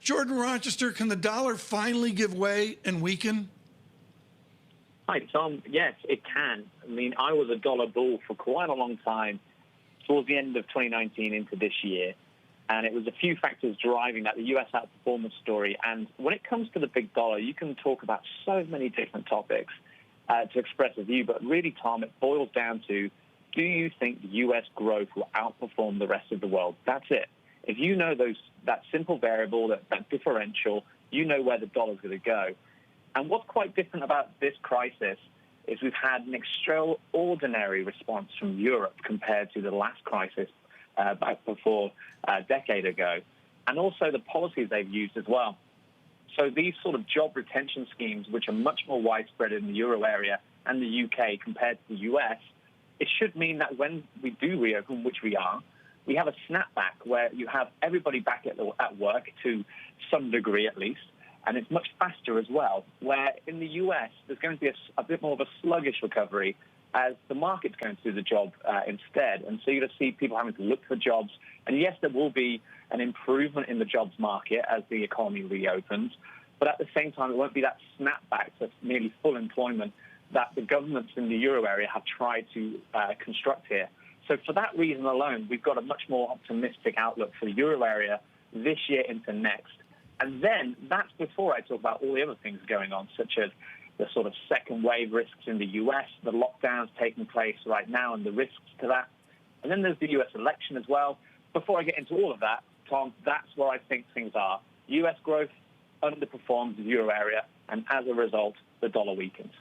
Jordan Rochester, can the dollar finally give way and weaken? Hi, Tom. Yes, it can. I mean, I was a dollar bull for quite a long time towards the end of 2019 into this year. And it was a few factors driving that, the U.S. outperformance story. And when it comes to the big dollar, you can talk about so many different topics to express a view. But really, Tom, it boils down to, do you think U.S. growth will outperform the rest of the world? That's it. If you know that simple variable, that differential, you know where the dollar's going to go. And what's quite different about this crisis is we've had an extraordinary response from Europe compared to the last crisis back before a decade ago, and also the policies they've used as well. So these sort of job retention schemes, which are much more widespread in the euro area and the UK compared to the US, it should mean that when we do reopen, which we are, we have a snapback where you have everybody back at work to some degree at least, and it's much faster as well, where in the US there's going to be a bit more of a sluggish recovery as the market's going to do the job instead. And so you're going to see people having to look for jobs. And yes, there will be an improvement in the jobs market as the economy reopens, but at the same time, it won't be that snapback to nearly full employment that the governments in the euro area have tried to construct here. So for that reason alone, we've got a much more optimistic outlook for the euro area this year into next. And then that's before I talk about all the other things going on, such as the sort of second wave risks in the U.S., the lockdowns taking place right now and the risks to that. And then there's the U.S. election as well. Before I get into all of that, Tom, that's where I think things are. U.S. growth underperforms the euro area, and as a result, the dollar weakens.